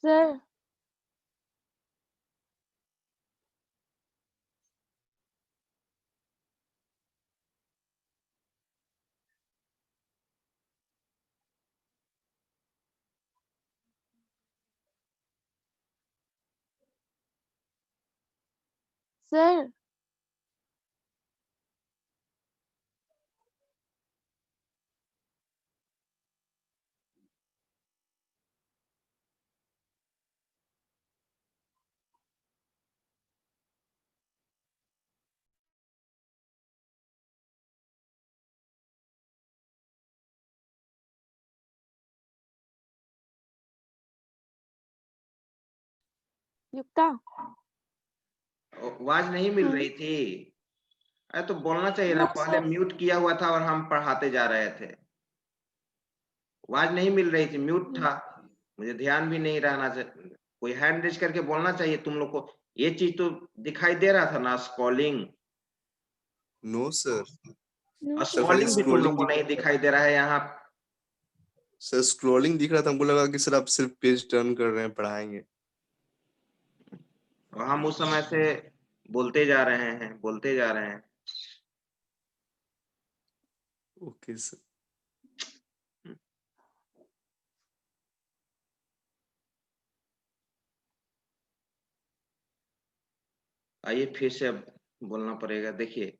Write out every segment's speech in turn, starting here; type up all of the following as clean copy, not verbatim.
Sir sir युक्ता आवाज नहीं मिल रही थी। अरे तो बोलना चाहिए ना, पहले म्यूट किया हुआ था और हम पढ़ाते जा रहे थे। आवाज नहीं मिल रही थी, म्यूट था, मुझे ध्यान भी नहीं रहना चाहिए। कोई हैंड रेज करके बोलना चाहिए तुम लोग को। ये चीज तो दिखाई दे रहा था ना, स्क्रॉलिंग। नो सर, सर खाली स्क्रॉलिंग भी तुम लोग स्क्रॉलिंग को नहीं दिखाई दे रहा है यहाँ। सर स्क्रॉलिंग दिख रहा था, हमको लगा कि सर आप सिर्फ पेज टर्न कर रहे हैं, पढ़ाएंगे। और हम उस समय से बोलते जा रहे हैं, बोलते जा रहे हैं। Okay sir. आइए फिर से अब बोलना पड़ेगा। देखिए,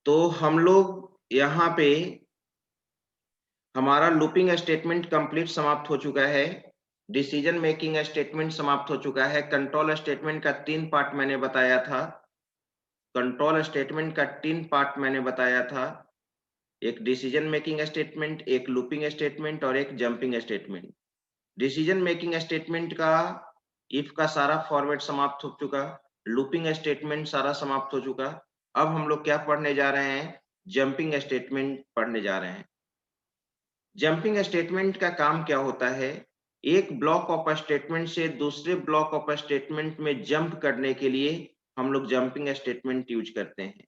तो हम लोग यहाँ पे हमारा लूपिंग स्टेटमेंट कंप्लीट समाप्त हो चुका है। डिसीजन मेकिंग स्टेटमेंट समाप्त हो चुका है। कंट्रोल स्टेटमेंट का 3 पार्ट मैंने बताया था। कंट्रोल स्टेटमेंट का 3 पार्ट मैंने बताया था। एक डिसीजन मेकिंग स्टेटमेंट, एक लूपिंग स्टेटमेंट और एक jumping statement. Decision making statement का इफ का सारा फॉर्मेट समाप्त हो चुका, लूपिंग स्टेटमेंट सारा समाप्त हो चुका। अब हम लोग क्या पढ़ने जा रहे हैं? जंपिंग स्टेटमेंट पढ़ने जा रहे हैं। जंपिंग स्टेटमेंट का काम क्या होता है? एक ब्लॉक ऑफ स्टेटमेंट से दूसरे ब्लॉक ऑफ स्टेटमेंट में जंप करने के लिए हम लोग जंपिंग स्टेटमेंट यूज करते हैं।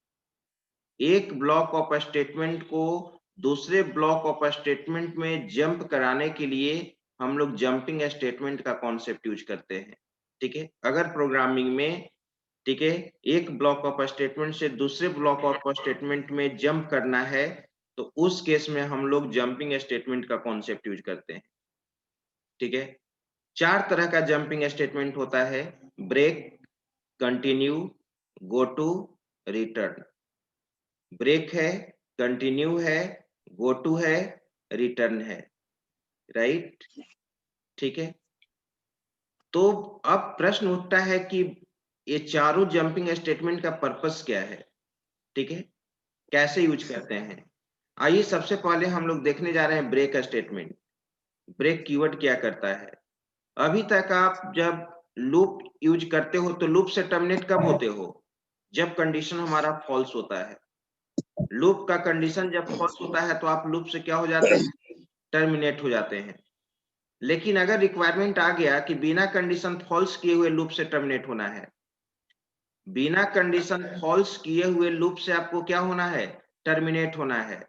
एक ब्लॉक ऑफ स्टेटमेंट को दूसरे ब्लॉक ऑफ स्टेटमेंट में जंप कराने के लिए हम लोग जंपिंग स्टेटमेंट का कॉन्सेप्ट यूज करते हैं। ठीक है, अगर प्रोग्रामिंग में, ठीक है, एक ब्लॉक ऑफ स्टेटमेंट से दूसरे ब्लॉक ऑफ स्टेटमेंट में जंप करना है तो उस केस में हम लोग जंपिंग स्टेटमेंट का कॉन्सेप्ट यूज करते हैं। ठीक है, 4 तरह का जंपिंग स्टेटमेंट होता है: break, continue, go to, return. Break है, कंटिन्यू है, गो टू है, रिटर्न है। राइट, ठीक है। तो अब प्रश्न उठता है कि ये चारों जंपिंग स्टेटमेंट का पर्पस क्या है? ठीक है, कैसे यूज करते हैं? आइए सबसे पहले हम लोग देखने जा रहे हैं ब्रेक स्टेटमेंट। ब्रेक कीवर्ड क्या करता है? अभी तक आप जब लूप यूज करते हो तो लूप से टर्मिनेट कब होते हो? जब कंडीशन हमारा फॉल्स होता है। लूप का कंडीशन जब फॉल्स होता है तो आप लूप से क्या हो जाते हैं? टर्मिनेट हो जाते हैं। लेकिन अगर रिक्वायरमेंट आ गया कि बिना कंडीशन फॉल्स किए हुए लूप से टर्मिनेट होना है, बिना कंडीशन फॉल्स किए हुए लूप से आपको क्या होना है? टर्मिनेट होना है।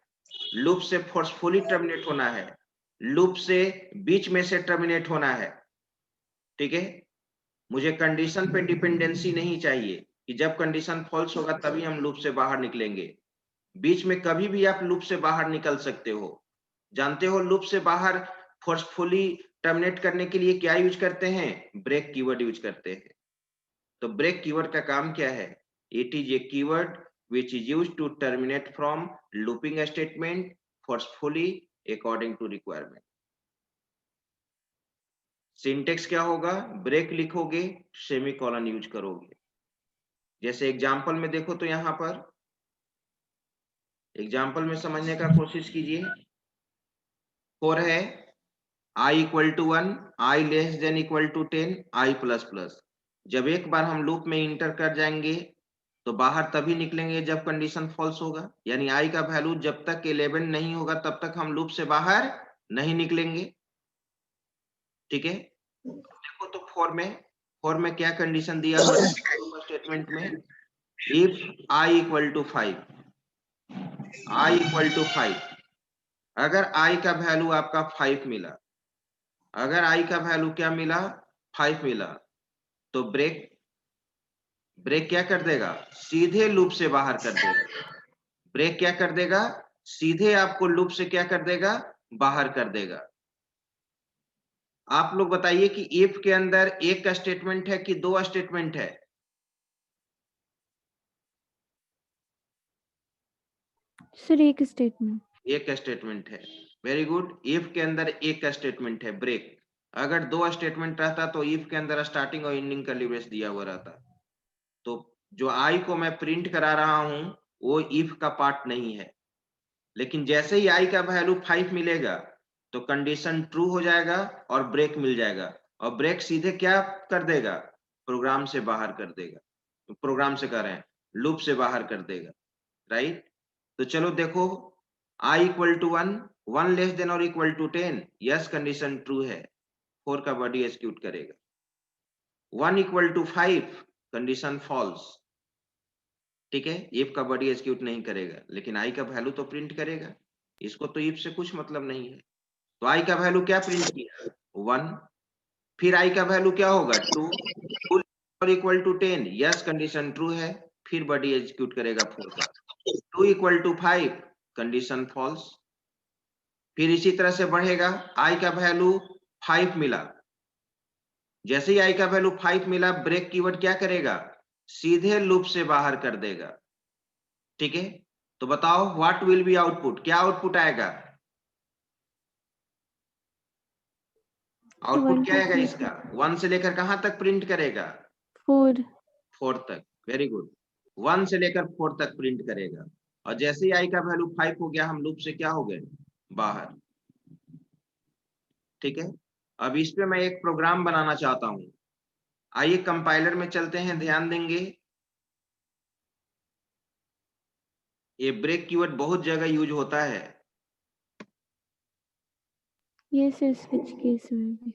लूप से फोर्सफुली टर्मिनेट होना है, लूप से बीच में से टर्मिनेट होना है। ठीक है, मुझे कंडीशन पे डिपेंडेंसी नहीं चाहिए कि जब कंडीशन फॉल्स होगा तभी हम लूप से बाहर निकलेंगे। बीच में कभी भी आप लूप से बाहर निकल सकते हो। जानते हो लूप से बाहर फोर्सफुली टर्मिनेट करने के लिए क्या यूज करते हैं? ब्रेक कीवर्ड यूज करते हैं। तो ब्रेक कीवर्ड का काम क्या है? It is a keyword which is used to terminate from looping statement forcefully according to requirement. Syntax क्या होगा? ब्रेक लिखोगे, सेमीकोलन यूज करोगे। जैसे एग्जांपल में देखो तो यहाँ पर एग्जांपल में समझने का कोशिश कीजिए। 4 है, i equal to 1, i less than equal to 10, i plus plus. जब एक बार हम लूप में इंटर कर जाएंगे तो बाहर तभी निकलेंगे जब कंडीशन फॉल्स होगा। यानी i का वैल्यू जब तक 11 नहीं होगा तब तक हम लूप से बाहर नहीं निकलेंगे। ठीक है, देखो तो 4 में क्या कंडीशन दिया हुआ है स्टेटमेंट में? If i equal to 5, i equal to 5, अगर i का वैल्यू आपका 5 मिला, अगर i का वैल्यू क्या मिला? 5 मिला, तो ब्रेक क्या कर देगा, सीधे लूप से बाहर कर देगा। ब्रेक क्या कर देगा, सीधे आपको लूप से क्या कर देगा, बाहर कर देगा। आप लोग बताइए कि इफ के अंदर एक का स्टेटमेंट है कि 2 स्टेटमेंट है? सर एक स्टेटमेंट। एक स्टेटमेंट है। Very good. इफ के अंदर एक का स्टेटमेंट है ब्रेक। अगर 2 स्टेटमेंट रहता तो इफ के अंदर स्टार्टिंग और एंडिंग का लिब्रेस दिया हुआ रहता। तो जो आई को मैं प्रिंट करा रहा हूं वो इफ का पार्ट नहीं है, लेकिन जैसे ही आई का वैल्यू 5 मिलेगा तो कंडीशन ट्रू हो जाएगा और ब्रेक मिल जाएगा, और ब्रेक सीधे क्या कर देगा, प्रोग्राम से बाहर कर देगा। प्रोग्राम से कर रहे हैं, लूप से बाहर कर देगा, राइट। तो चलो देखो, i equal to 1, 1 less than और equal to 10, yes condition true है, 4 का बॉडी एग्जीक्यूट करेगा। 1 इक्वल टू 5 कंडीशन फॉल्स, ठीक है, इफ का बॉडी एग्जीक्यूट नहीं करेगा, लेकिन i का वैल्यू तो प्रिंट करेगा। इसको तो इफ से कुछ मतलब नहीं है। तो i का वैल्यू क्या प्रिंट किया, 1। फिर i का वैल्यू क्या होगा, 2 और equal to 10, yes condition true है, फिर बॉडी एग्जीक्यूट करेगा 4 का। 2 इक्वल टू 5 कंडीशन फॉल्स। फिर इसी तरह से बढ़ेगा, i का वैल्यू 5 मिला, जैसे ही i का वैल्यू 5 मिला, ब्रेक कीवर्ड क्या करेगा, सीधे लूप से बाहर कर देगा, ठीक है। तो बताओ व्हाट विल बी आउटपुट, क्या आउटपुट आएगा, आउटपुट क्या आएगा इसका, 1 से लेकर कहां तक प्रिंट करेगा, 4। 4 तक। वेरी गुड, 1 से लेकर 4 तक प्रिंट करेगा, और जैसे ही i का वैल्यू 5 हो गया, हम लूप से क्या हो गए, बाहर, ठीक है। अब इस पे मैं एक प्रोग्राम बनाना चाहता हूं। आइए कंपाइलर में चलते हैं, ध्यान देंगे, ये ब्रेक कीवर्ड बहुत जगह यूज होता है। ये सर स्विच केस में भी।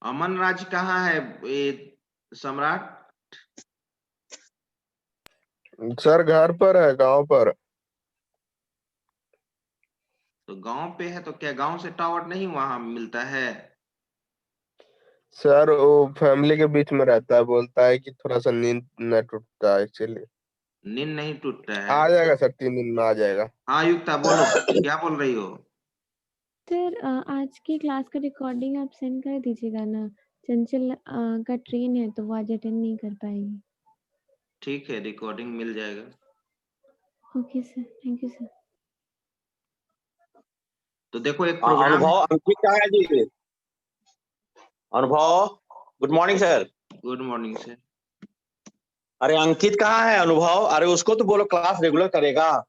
अमन राज कहाँ है, ये सम्राट? सर घर पर है, गांव पर। तो गांव पे है तो क्या गांव से टावर नहीं वहां मिलता है? सर वो फैमिली के बीच में रहता है, बोलता है कि थोड़ा सा नींद न टूटता है एक्चुअली। नींद नहीं टूटता है? आ जाएगा सर, 3 दिन में आ जाएगा। हाँ युक्ता बोलो, क्या बोल रही हो? सर आज की क्लास का रिकॉर्डिंग आप सेंड कर दीजिएगा ना, चंचल का ट्रेन है तो वो आज अटेंड नहीं कर पाएगी। ठीक है, रिकॉर्डिंग मिल जाएगा। Okay sir, thank you sir. तो देखो एक प्रोग्राम, अनुभव अंकित कहाँ है जी? अनुभव, good morning sir. Good morning sir. अरे अंकित कहाँ है अनुभव? अरे उसको तो बोलो क्लास रेगुलर करेगा।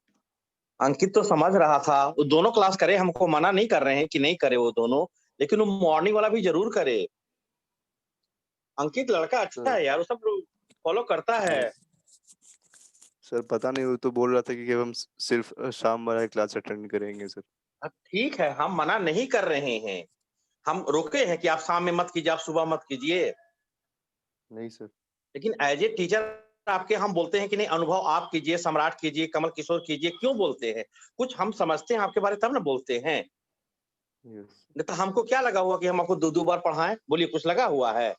अंकित तो समझ रहा था, वो दोनों क्लास करे, हमको मना नहीं कर रहे हैं कि नहीं करे वो दोनों, लेकिन वो मॉर्निंग वाला भी जरूर करे। अंकित लड़का अच्छा है यार, वो सब फॉलो करता है। सर पता नहीं, वो तो बोल रहा था कि हम सिर्फ शाम वाला क्लास अटेंड करेंगे सर। अब ठीक है, हम मना नहीं कर रहे हैं, हम रोके हैं कि आप शाम में मत कीजिए, आप सुबह मत कीजिए। नहीं सर। लेकिन एज ए टीचर आपके हम बोलते हैं कि नहीं अनुभव आप कीजिए, सम्राट कीजिए, कमल किशोर कीजिए, क्यों बोलते हैं? कुछ हम समझते हैं आपके बारे तब ना बोलते हैं। यस। नहीं तो हमको क्या लगा हुआ कि हम आपको 2-2 बार पढ़ाएं? बोलिए, कुछ लगा हुआ है?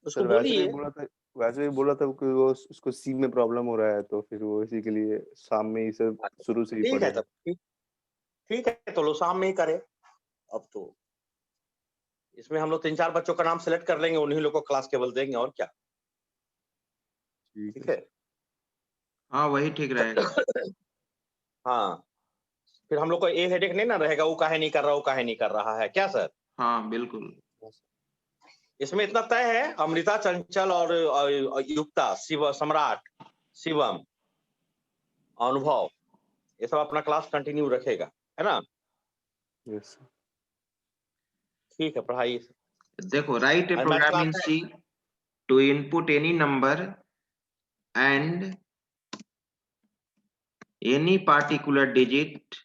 उसको सर वैसे भी बोलिए। बोला था, वैसे भी बोला था कि वो उसको सी में प्रॉब्लम हो रहा है, तो फिर वो इसी के लिए शाम में ही सब शुरू से ही ठीक है पढ़ेगा। तब, ठीक है, तो लो शाम में ही करे। अब तो इसमें हम लोग 3-4 बच्चों का नाम सेलेक्ट कर लेंगे, उन्हीं लोग को क्लास केवल देंगे, और क्या। ठीक है। हाँ वही ठीक रहेगा। हाँ, फिर हम लोग को ये हेडेक नहीं ना रहेगा, वो काहे नहीं कर रहा, वो काहे नहीं कर रहा है, क्या सर? हाँ बिल्कुल। इसमें इतना तय है, अमृता, चंचल और युक्ता, शिव, सम्राट, शिवम, अनुभव, ये सब अपना क्लास कंटिन्यू रखेगा, है ना? Yes sir. ठीक है, पढ़ाइए। देखो, राइट ए आज मैथ प्रोग्राम क्लास इन है। C to input any number and any particular digit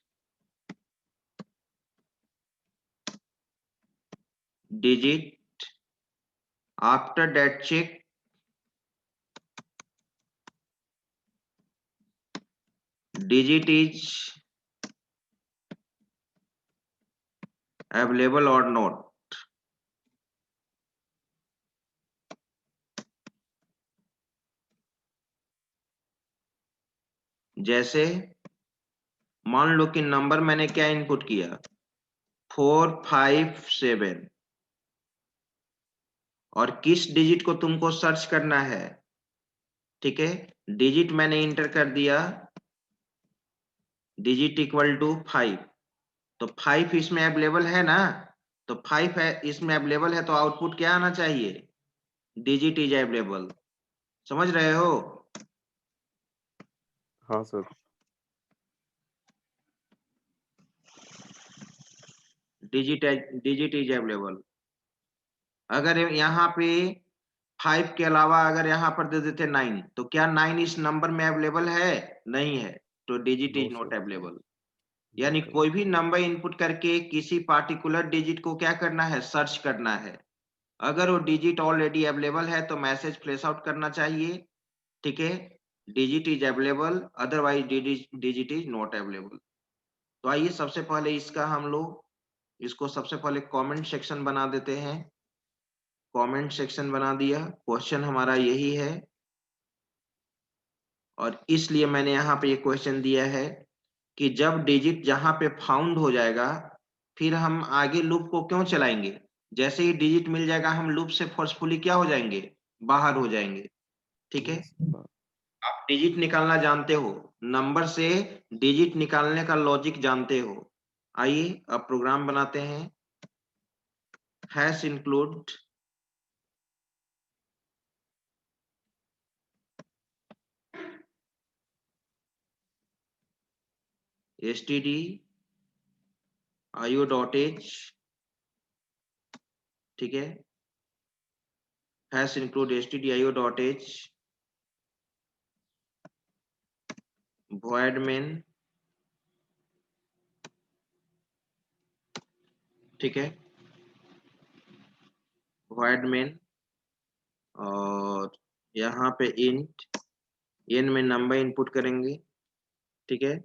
after that check digit is available or not. जैसे मान लो कि नंबर मैंने क्या इनपुट किया 457 और किस डिजिट को तुमको सर्च करना है, ठीक है, डिजिट मैंने इंटर कर दिया डिजिट इक्वल टू 5, तो 5 इसमें अवेलेबल है ना, तो 5 है इसमें अवेलेबल है तो आउटपुट क्या आना चाहिए, डिजिट इज अवेलेबल। समझ रहे हो? हाँ सर। Digit is available. अगर यहाँ पे 5 के अलावा अगर यहाँ पर दे देते 9, तो क्या 9 इस नंबर में अवेलेबल है? नहीं है, तो digit is No, not sir. Available. यानी कोई भी नंबर इनपुट करके किसी पार्टिकुलर डिजिट को क्या करना है, सर्च करना है। अगर वो डिजिट ऑलरेडी अवेलेबल है तो मैसेज फ्लैश आउट करना चाहिए, ठीक है, digit is available, otherwise digit is not available. तो आइए सबसे पहले इसका हम लोग इसको सबसे पहले कमेंट सेक्शन बना देते हैं। कमेंट सेक्शन बना दिया, क्वेश्चन हमारा यही है और इसलिए मैंने यहाँ पे ये क्वेश्चन दिया है कि जब डिजिट जहाँ पे फाउंड हो जाएगा फिर हम आगे लूप को क्यों चलाएंगे, जैसे ही डिजिट मिल जाएगा हम लूप से फोर्सफुली क्या हो जाएंगे, बाहर हो जाएंगे, ठीक है। आप डिजिट निकालना जानते हो, नंबर से डिजिट निकालने का लॉजिक जानते हो। आइए अब प्रोग्राम बनाते हैं। हैश इंक्लूड std io.h, ठीक है, hash include std io.h void main, ठीक है, void main और यहाँ पे int n में नंबर इनपुट करेंगे, ठीक है,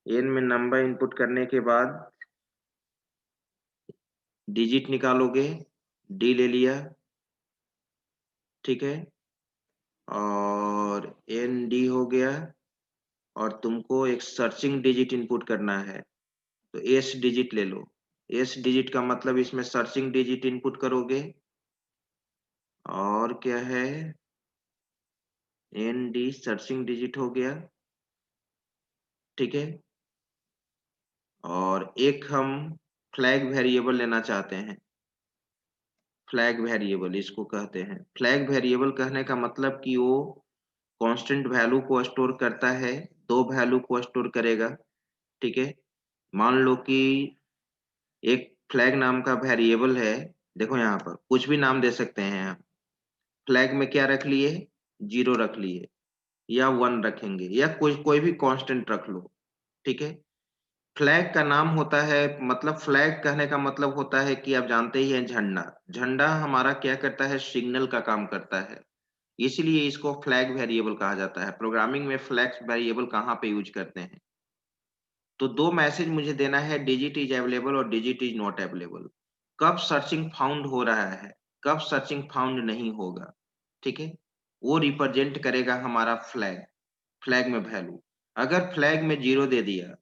n में नंबर इनपुट करने के बाद डिजिट निकालोगे, d ले लिया, ठीक है, और nd हो गया और तुमको एक सर्चिंग डिजिट इनपुट करना है तो s डिजिट ले लो। s डिजिट का मतलब इसमें सर्चिंग डिजिट इनपुट करोगे और क्या है, nd सर्चिंग डिजिट हो गया, ठीक है, और एक हम फ्लैग वेरिएबल लेना चाहते हैं। फ्लैग वेरिएबल इसको कहते हैं। फ्लैग वेरिएबल कहने का मतलब कि वो कांस्टेंट वैल्यू को स्टोर करता है, दो वैल्यू को स्टोर करेगा, ठीक है। मान लो कि एक फ्लैग नाम का वेरिएबल है, देखो यहाँ पर कुछ भी नाम दे सकते हैं हम। फ्लैग में क्या रख लिए, 0 रख लिए या 1 रखेंगे या कोई भी कांस्टेंट रख लो, ठीक है। फ्लैग का नाम होता है, मतलब फ्लैग कहने का मतलब होता है कि आप जानते ही हैं झंडा। झंडा हमारा क्या करता है, सिग्नल का काम करता है, इसलिए इसको फ्लैग वेरिएबल कहा जाता है। प्रोग्रामिंग में फ्लैग वेरिएबल कहाँ पे यूज करते हैं, तो दो मैसेज मुझे देना है, डिजिट इज अवेलेबल और डिजिट इज नॉट अवेलेबल। कब सर्चिंग फाउंड हो रहा है, कब सर्चिंग फाउंड नहीं होगा, ठीक है, वो रिप्रेजेंट करेगा हमारा फ्लैग। फ्लैग में वैल्यू अगर फ्लैग में 0 दे दिया,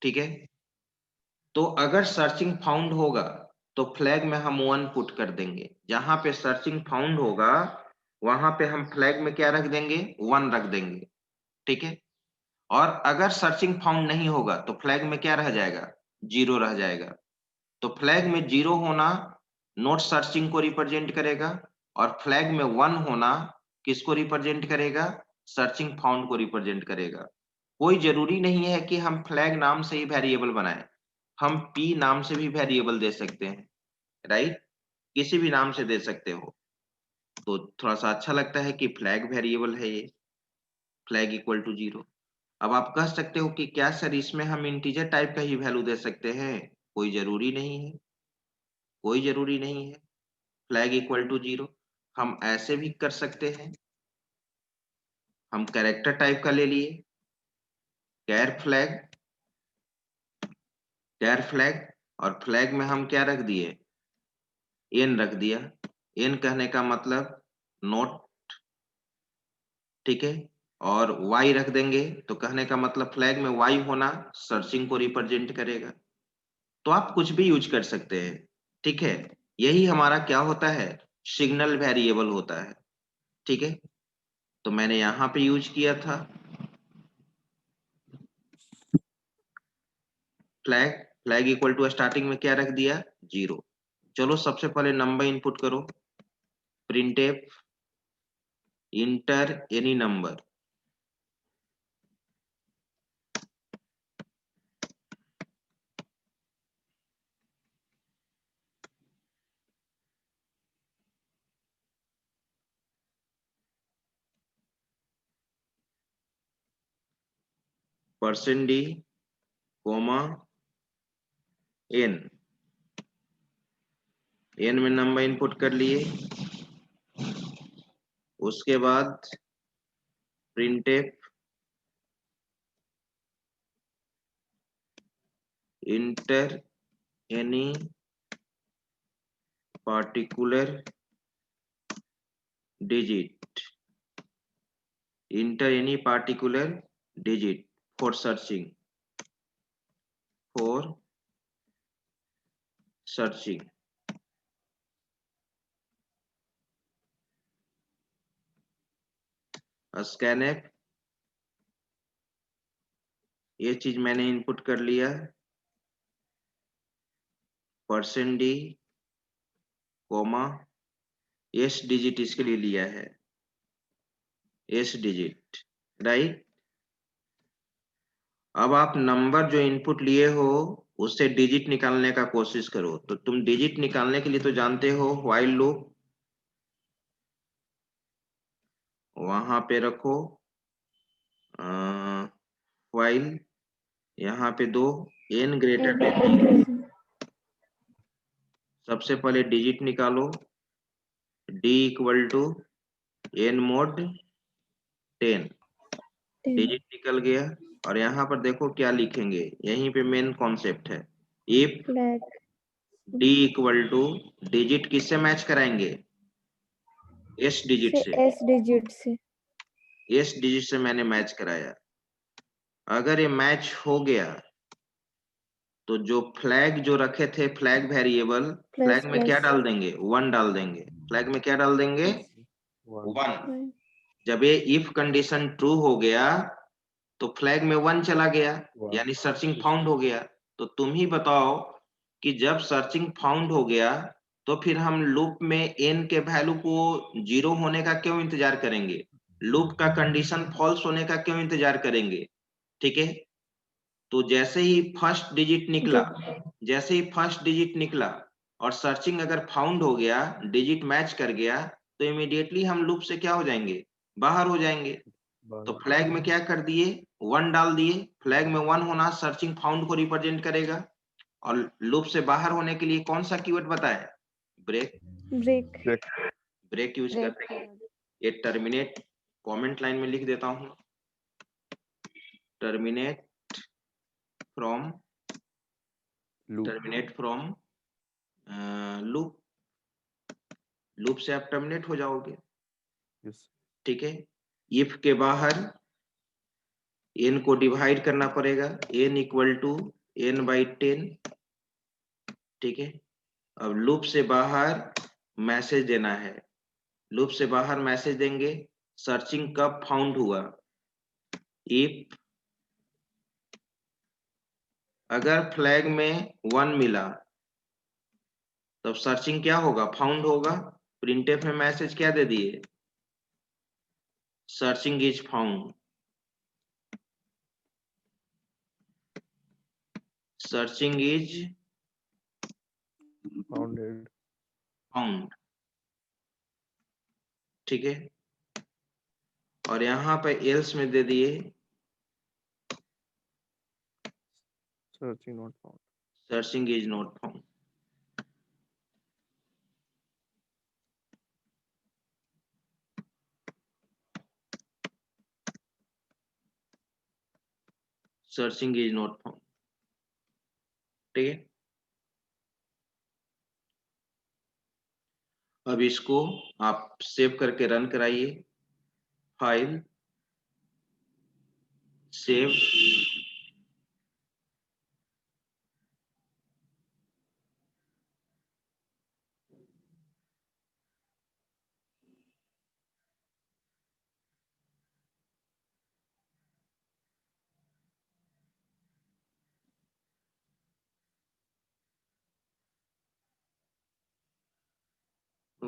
ठीक है, तो अगर सर्चिंग फाउंड होगा तो फ्लैग में हम 1 पुट कर देंगे। जहां पे सर्चिंग फाउंड होगा वहां पे हम फ्लैग में क्या रख देंगे, 1 रख देंगे, ठीक है। और अगर सर्चिंग फाउंड नहीं होगा तो फ्लैग में क्या रह जाएगा, 0 रह जाएगा। तो फ्लैग में 0 होना नॉट सर्चिंग को रिप्रेजेंट करेगा और फ्लैग में 1 होना किसको रिप्रेजेंट करेगा, सर्चिंग फाउंड को रिप्रेजेंट करेगा। कोई जरूरी नहीं है कि हम फ्लैग नाम से ही वेरिएबल बनाएं, हम p नाम से भी वेरिएबल दे सकते हैं, राइट, किसी भी नाम से दे सकते हो। तो थोड़ा सा अच्छा लगता है कि फ्लैग वेरिएबल है ये, फ्लैग इक्वल टू 0। अब आप कह सकते हो कि क्या सर इसमें हम इंटीजर टाइप का ही वैल्यू दे सकते हैं, कोई जरूरी नहीं है, कोई जरूरी नहीं है। फ्लैग इक्वल टू 0 हम ऐसे भी कर सकते हैं, हम कैरेक्टर टाइप का ले लिए, कैर फ्लैग, और फ्लैग में हम क्या रख दिए, एन रख दिया। एन कहने का मतलब नोट, ठीक है, और वाई रख देंगे तो कहने का मतलब फ्लैग में वाई होना सर्चिंग को रिप्रेजेंट करेगा। तो आप कुछ भी यूज कर सकते हैं, ठीक है। यही हमारा क्या होता है, सिग्नल वेरिएबल होता है, ठीक है। तो मैंने यहां पे यूज किया था फ्लैग इक्वल टू स्टार्टिंग में क्या रख दिया, 0। चलो सबसे पहले नंबर इनपुट करो, printf enter any number, %d, comma n में नंबर इनपुट कर लिए। उसके बाद printf enter any particular digit, enter any particular digit for searching, scanf, ये चीज मैंने इनपुट कर लिया, %d, कोमा एस डिजिट इसके लिए लिया है, एस डिजिट, राइट। अब आप नंबर जो इनपुट लिए हो उससे डिजिट निकालने का कोशिश करो। तो तुम डिजिट निकालने के लिए तो जानते हो व्हाइल लूप, वहां पे रखो व्हाइल, यहाँ पे दो n ग्रेटर देन 0। सबसे पहले डिजिट निकालो, d equal to n mod 10, digit निकल गया। और यहाँ पर देखो क्या लिखेंगे, यहीं पे मेन कॉन्सेप्ट है, if flag d equal to, digit किससे मैच कराएंगे, s डिजिट से, एस डिजिट से, s डिजिट से मैंने मैच कराया। अगर ये मैच हो गया तो जो फ्लैग जो रखे थे फ्लैग वेरिएबल, फ्लैग में क्या डाल देंगे, 1 डाल देंगे। फ्लैग में क्या डाल देंगे, 1। जब ये इफ कंडीशन ट्रू हो गया तो फ्लैग में 1 चला गया, यानी सर्चिंग फाउंड हो गया। तो तुम ही बताओ कि जब सर्चिंग फाउंड हो गया तो फिर हम लूप में n के वैल्यू को 0 होने का क्यों इंतजार करेंगे, लूप का कंडीशन फॉल्स होने का क्यों इंतजार करेंगे, ठीक है। तो जैसे ही फर्स्ट डिजिट निकला और सर्चिंग अगर फाउंड हो गया, डिजिट मैच कर गया, तो इमीडिएटली हम लूप से क्या हो जाएंगे, बाहर हो जाएंगे। तो फ्लैग में क्या कर दिए, 1 डाल दिए। फ्लैग में 1 होना सर्चिंग फाउंड को रिप्रेजेंट करेगा। और लूप से बाहर होने के लिए कौन सा कीवर्ड बताए, ब्रेक यूज करते हैं। ये टर्मिनेट कमेंट लाइन में लिख देता हूं, टर्मिनेट फ्रॉम लूप से आप टर्मिनेट हो जाओगे, ठीक है। इफ के बाहर n को डिवाइड करना पड़ेगा, n इक्वल टू n/10, ठीक है। अब लूप से बाहर मैसेज देना है, लूप से बाहर मैसेज देंगे, सर्चिंग कब फाउंड हुआ, इफ अगर फ्लैग में 1 मिला तब सर्चिंग क्या होगा, फाउंड होगा। प्रिंटफ में मैसेज क्या दे दिए, searching is found, searching is found, ठीक है। और यहाँ पे एल्स में दे दिए searching is not found. Searching is not found. ठीक है, अब इसको आप सेव करके रन कराइए। File, save,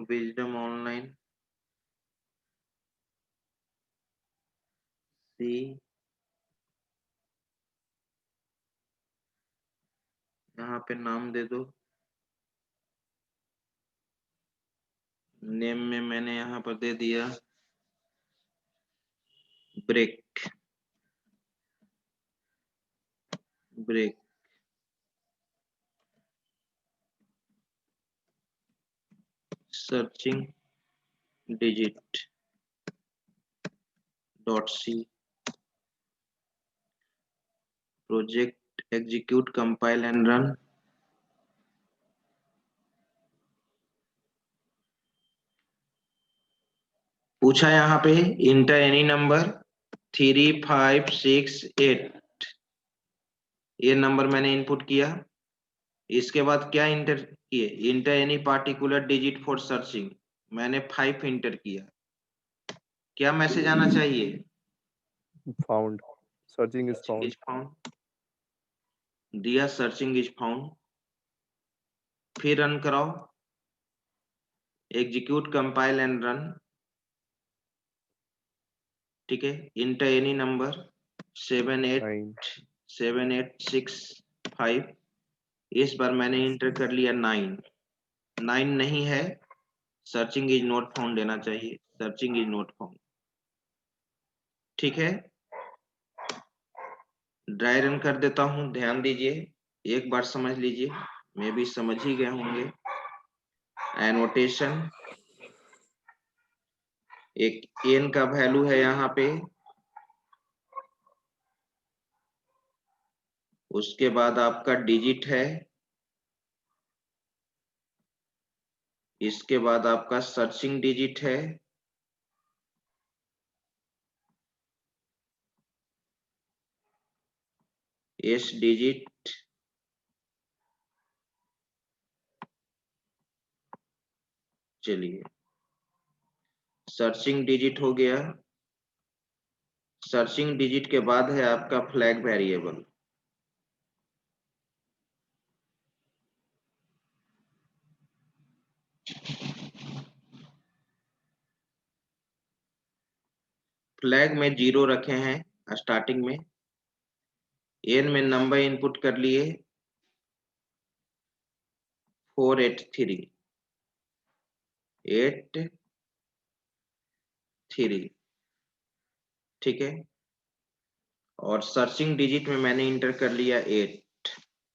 wisdom online see, यहाँ पे नाम दे दो। नेम में मैंने यहाँ पर दे दिया break, break. Searching digit dot C, project execute compile and run. पूछा यहाँ पे इंटर एनी नंबर 3, 5, 6, 8, ये नंबर मैंने इनपुट किया। इसके बाद क्या इंटर किए? Inter any particular digit for searching, मैंने 5 इंटर किया। क्या मैसेज आना चाहिए? Found, searching is searching found. Is found दिया, सर्चिंग इज फाउंड। फिर रन कराओ, एग्जीक्यूट कंपाइल एंड रन। ठीक है, इंटर एनी नंबर 7, 8, 7, 8, 6, 5। इस बार मैंने इंटर कर लिया 9। 9 नहीं है, सर्चिंग इज नॉट फाउंड देना चाहिए, सर्चिंग इज नॉट फाउंड। ठीक है, ड्राई रन कर देता हूं, ध्यान दीजिए, एक बार समझ लीजिए, मैं भी समझ ही गए होंगे। एनोटेशन, एक एन का वैल्यू है यहाँ पे, उसके बाद आपका डिजिट है, इसके बाद आपका सर्चिंग डिजिट है, एस डिजिट, चलिए सर्चिंग डिजिट हो गया। सर्चिंग डिजिट के बाद है आपका फ्लैग वेरिएबल। फ्लैग में 0 रखे हैं स्टार्टिंग में, एन में नंबर इनपुट कर लिए 483, 83। ठीक है, और सर्चिंग डिजिट में मैंने इंटर कर लिया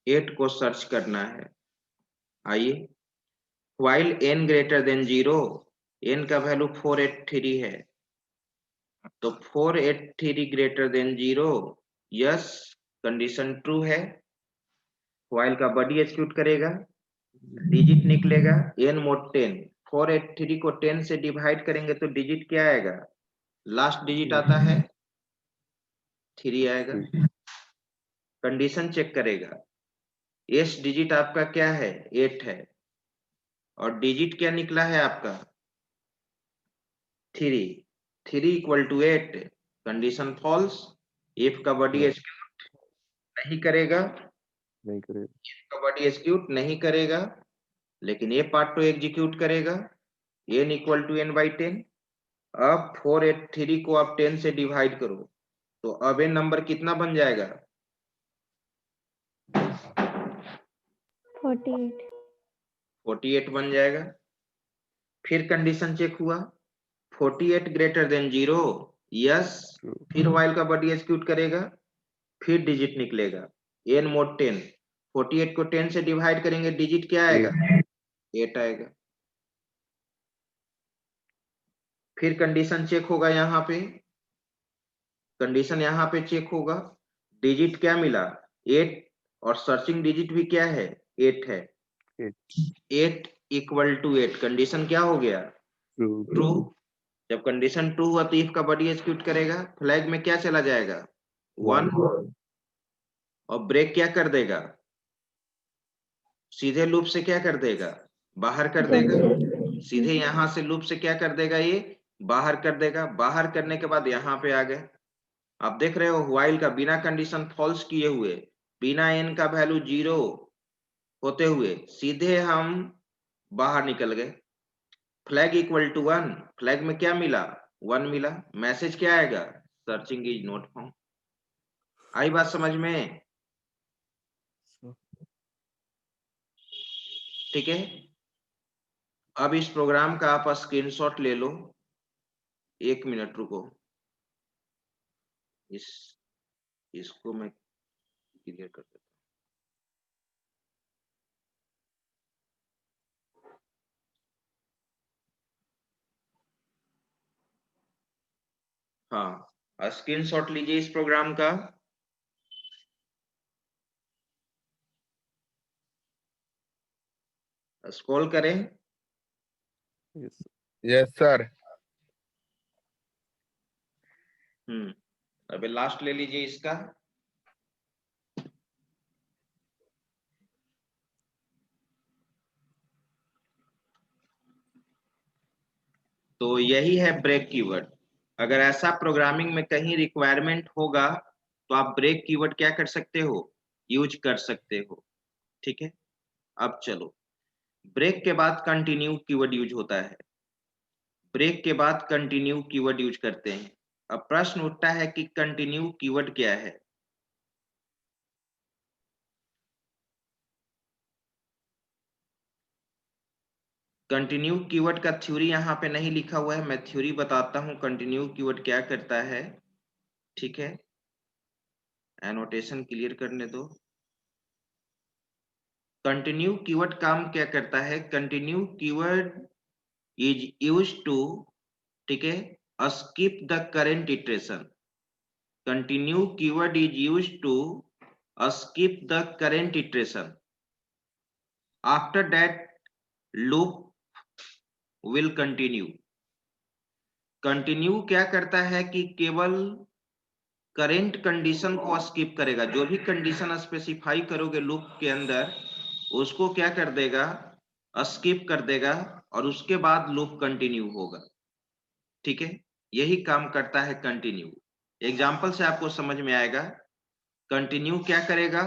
8 को सर्च करना है। आइए, while n greater than 0, n का वैल्यू 483 है, तो 483 greater than 0, yes, condition true है। व्हाइल का बॉडी एग्जीक्यूट करेगा, डिजिट निकलेगा n mod 10। 483 को 10 से डिवाइड करेंगे तो डिजिट क्या आएगा? लास्ट डिजिट आता है 3 आएगा। कंडीशन चेक करेगा, एस डिजिट आपका क्या है? 8 है, और डिजिट क्या निकला है आपका? 3। 3 equal to 8, condition false. If का बॉडी एग्जीक्यूट नहीं करेगा, नहीं करेगा, if का बॉडी एग्जीक्यूट नहीं करेगा, लेकिन ये पार्ट तो एग्जीक्यूट करेगा। n equal to n by 10। अब 483 को आप 10 से डिवाइड करो, तो अब ये नंबर कितना बन जाएगा? 48। 48 बन जाएगा। फिर कंडीशन चेक हुआ, 48 ग्रेटर देन 0, यस। फिर व्हाइल का बॉडी एग्जीक्यूट करेगा, फिर डिजिट निकलेगा n mod 10। 48 को 10 से डिवाइड करेंगे, डिजिट क्या आएगा? 8 आएगा। फिर कंडीशन चेक होगा, यहाँ पे कंडीशन यहाँ पे चेक होगा, डिजिट क्या मिला 8 और सर्चिंग डिजिट भी क्या है 8 है। 8 इक्वल टू 8 कंडीशन क्या हो गया ट्रू। जब कंडीशन ट्रू हुआ तो इफ का बॉडी एग्जीक्यूट करेगा, फ्लैग में क्या चला जाएगा 1 और ब्रेक क्या कर देगा सीधे लूप से क्या कर देगा बाहर कर देगा। सीधे यहां से लूप से क्या कर देगा ये बाहर कर देगा। बाहर करने के बाद यहाँ पे आ गए। आप देख रहे हो व्हाइल का बिना कंडीशन फॉल्स किए हुए बिना n का वैल्यू 0 होते हुए सीधे हम बाहर निकल गए। फ्लैग इक्वल टू 1 फ्लैग में क्या मिला 1 मिला। मैसेज क्या आएगा सर्चिंग इज नॉट फाउंड। आई बात समझ में? ठीक है। अब इस प्रोग्राम का आप स्क्रीनशॉट ले लो। 1 मिनट रुको, इसको मैं क्लियर कर देता हूं। हाँ स्क्रीनशॉट लीजिए इस प्रोग्राम का। स्क्रॉल करें। Yes sir. अबे लास्ट ले लीजिए इसका। तो यही है ब्रेक कीवर्ड। अगर ऐसा प्रोग्रामिंग में कहीं रिक्वायरमेंट होगा तो आप ब्रेक कीवर्ड क्या कर सकते हो यूज कर सकते हो। ठीक है। अब चलो ब्रेक के बाद कंटिन्यू कीवर्ड यूज होता है। ब्रेक के बाद कंटिन्यू कीवर्ड यूज करते हैं। अब प्रश्न उठता है कि कंटिन्यू कीवर्ड क्या है। कंटिन्यू कीवर्ड का थ्योरी यहाँ पे नहीं लिखा हुआ है, मैं थ्योरी बताता हूँ कंटिन्यू कीवर्ड क्या करता है। ठीक है, एनोटेशन क्लियर करने दो। कंटिन्यू कीवर्ड काम क्या करता है, continue keyword is use to, ठीक है, skip the current iteration. Continue keyword is use to skip the current iteration. After that loop will continue. Continue क्या करता है कि केवल करेंट कंडीशन को स्किप करेगा। जो भी कंडीशन स्पेसिफाई करोगे लूप के अंदर उसको क्या कर देगा स्किप कर देगा और उसके बाद लूप कंटिन्यू होगा। ठीक है, यही काम करता है कंटिन्यू। एग्जाम्पल से आपको समझ में आएगा। कंटिन्यू क्या करेगा,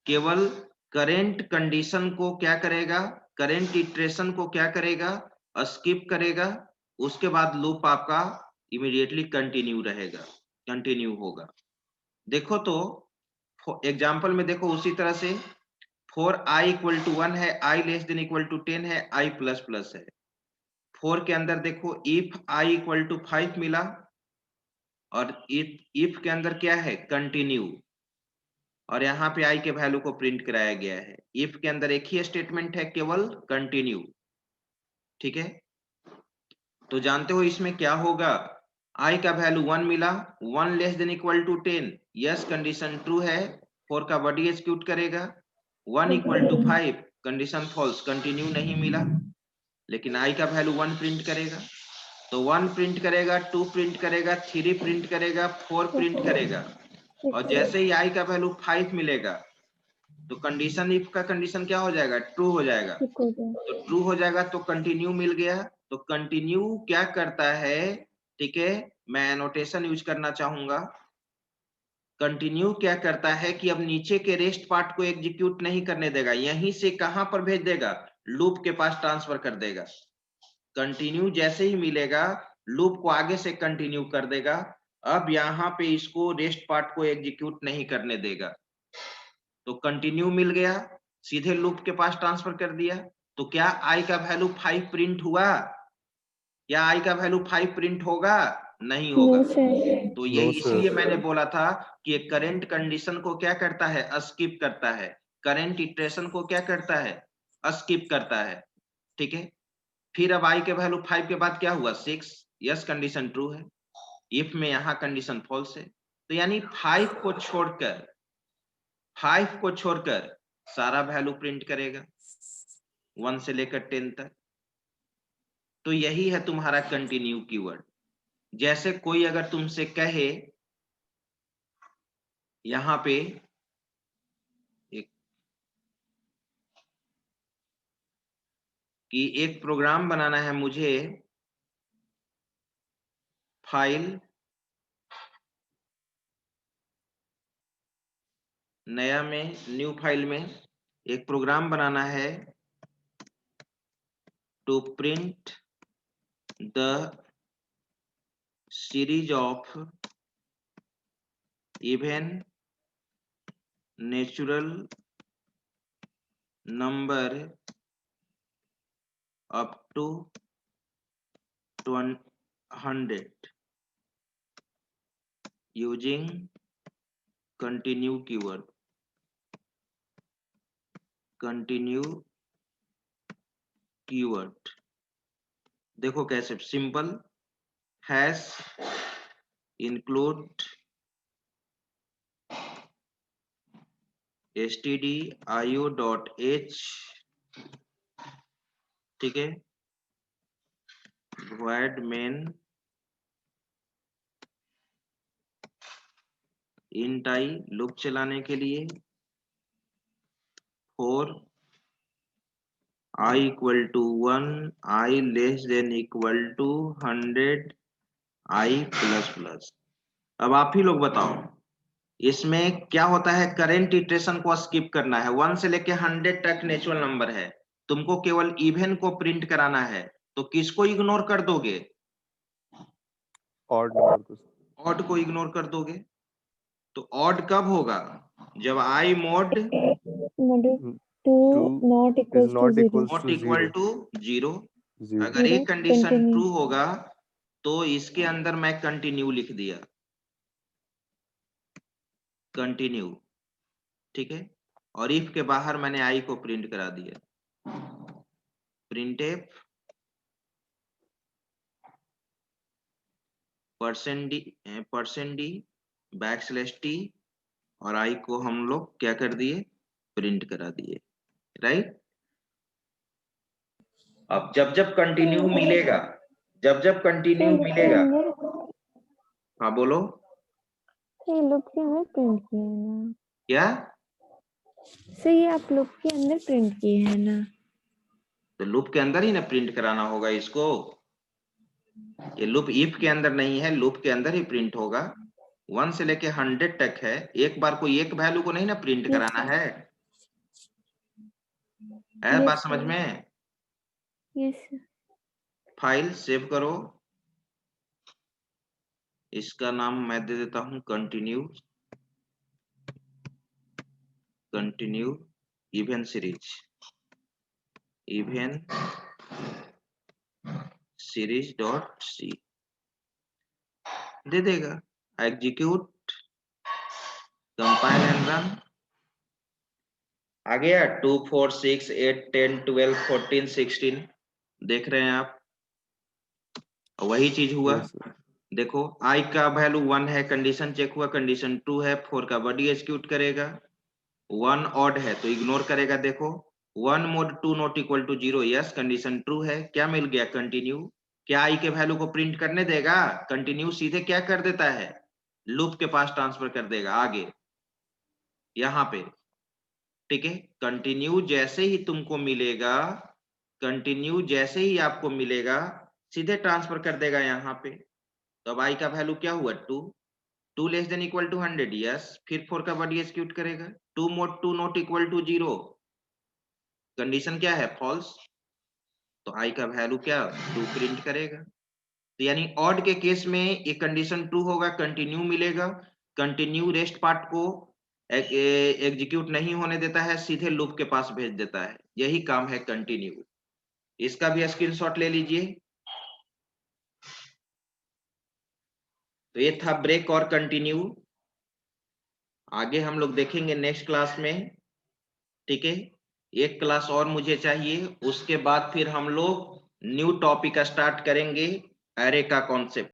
केवल करेंट कंडीशन को क्या करेगा, करेंट इटरेशन को क्या करेगा स्किप करेगा। उसके बाद लूप आपका इमीडिएटली कंटिन्यू रहेगा, कंटिन्यू होगा। देखो तो एग्जाम्पल में देखो उसी तरह से फॉर i इक्वल टू 1 है, i less than equal to 10 है, i प्लस प्लस है। 4 के अंदर देखो इफ i इक्वल टू 5 मिला और इफ के अंदर क्या है कंटिन्यू और यहाँ पे i के वैल्यू को प्रिंट कराया गया है। इफ के अंदर एक ही स्टेटमेंट है केवल कंटिन्यू। ठीक है, तो जानते हो इसमें क्या होगा, i का वैल्यू 1 मिला, 1 less than equal to 10, yes condition true है, 4 का बॉडी एग्जीक्यूट करेगा। 1 equal to 5 condition false, continue नहीं मिला, लेकिन i का वैल्यू 1 प्रिंट करेगा। तो 1 प्रिंट करेगा, 2 प्रिंट करेगा, 3 प्रिंट करेगा, 4 प्रिंट करेगा और जैसे ही i का वैल्यू 5 मिलेगा तो कंडीशन इफ का कंडीशन क्या हो जाएगा ट्रू हो जाएगा। तो ट्रू हो जाएगा तो कंटिन्यू मिल गया। तो कंटिन्यू क्या करता है, ठीक है, मैं एनोटेशन यूज करना चाहूंगा। कंटिन्यू क्या करता है कि अब नीचे के रेस्ट पार्ट को एग्जीक्यूट नहीं करने देगा, यहीं से कहां पर भेज देगा लूप के पास ट्रांसफर कर देगा। कंटिन्यू जैसे ही मिलेगा लूप को आगे से कंटिन्यू कर देगा। अब यहाँ पे इसको रेस्ट पार्ट को एग्जीक्यूट नहीं करने देगा। तो कंटिन्यू मिल गया, सीधे लूप के पास ट्रांसफर कर दिया। तो क्या i का वैल्यू 5 प्रिंट हुआ, क्या i का वैल्यू 5 प्रिंट होगा, नहीं होगा। तो ये इसलिए मैंने बोला था कि करेंट कंडीशन को क्या करता है स्किप करता है, करेंट इटरेशन को क्या करता है स्किप करता है। ठीक है, फिर अब i के वैल्यू 5 के बाद क्या हुआ 6, यस कंडीशन ट्रू है। इफ में यहाँ कंडीशन फॉल्स है। तो यानी 5 को छोड़कर 5 को छोड़कर सारा वैल्यू प्रिंट करेगा 1 से लेकर 10 तक। तो यही है तुम्हारा कंटिन्यू कीवर्ड। जैसे कोई अगर तुमसे कहे यहां पे कि एक प्रोग्राम बनाना है मुझे, फाइल नया में, न्यू फाइल में एक प्रोग्राम बनाना है to print the series of even natural number up to 100 using continue keyword। continue keyword देखो कैसे सिंपल, हैश इंक्लूड stdio.h, ठीक है, void main int I loop चलाने के लिए for I equal to 1, I less than equal to 100, I plus plus. अब आप ही लोग बताओ इसमें क्या होता है, करेंट इटरेशन को स्किप करना है, 1 से लेके 100 तक नेचुरल नंबर है, तुमको केवल इवन को प्रिंट कराना है, तो किसको इग्नोर कर दोगे? ऑड नंबर को। ऑड को इग्नोर कर दोगे। तो ऑड कब होगा? जब आई मोड नॉट इक्वल टू 0। अगर ये कंडीशन ट्रू होगा तो इसके अंदर मैं कंटिन्यू लिख दिया, कंटिन्यू, ठीक है, और इफ के बाहर मैंने आई को प्रिंट करा दिया, प्रिंटफ %d \t और आई को हम लोग क्या कर दिए, प्रिंट करा दिए, राइट। अब जब जब कंटिन्यू मिलेगा, हाँ बोलो, लूप के अंदर प्रिंट किए हैं ना? क्या सही, आप लूप के अंदर प्रिंट किए हैं ना? तो लूप के अंदर ही ना प्रिंट कराना होगा इसको, ये लूप इफ के अंदर नहीं है, लूप के अंदर ही प्रिंट होगा। 1 से लेके 100 तक है, एक बार कोई एक वैल्यू को नहीं ना प्रिंट कराना है, बात समझ में? यस। फाइल सेव करो, इसका नाम मैं दे देता हूं continue even series dot C दे देगा। Execute, compile and run. आ गया 2 4 6 8 10 12 14 16, देख रहे हैं आप, वही चीज हुआ। देखो आई का वैल्यू 1 है, कंडीशन चेक हुआ, कंडीशन 2 है, 4 का बॉडी एग्जीक्यूट करेगा, 1 ऑड है तो इग्नोर करेगा। देखो 1 mod 2 not equal to 0, yes, condition true है, क्या मिल गया, कंटिन्यू। क्या आई के वैल्यू को प्रिंट करने देगा? कंटिन्यू सीधे क्या कर देता है, लूप के पास ट्रांसफर कर देगा आगे यहाँ पे, ठीक है। कंटिन्यू जैसे ही तुमको मिलेगा, कंटिन्यू जैसे ही आपको मिलेगा सीधे ट्रांसफर कर देगा यहाँ पे। तो अब आई का वैल्यू क्या हुआ, 2 less than equal to 100, yes, फिर 4 का बॉडी एग्जीक्यूट करेगा, 2 mod 2 not equal to 0, condition क्या है, फॉल्स, तो आई का वैल्यू क्या, 2 प्रिंट करेगा। तो यानी ऑड के केस में ये कंडीशन ट्रू होगा, कंटिन्यू मिलेगा, कंटिन्यू रेस्ट पार्ट को एग्जीक्यूट नहीं होने देता है, सीधे लूप के पास भेज देता है, यही काम है कंटिन्यू। इसका भी स्क्रीनशॉट ले लीजिए। तो ये था ब्रेक और कंटिन्यू, आगे हम लोग देखेंगे नेक्स्ट क्लास में, ठीक है। एक क्लास और मुझे चाहिए, उसके बाद फिर हम लोग न्यू टॉपिक स्टार्ट करेंगे, एरे का कॉन्सेप्ट।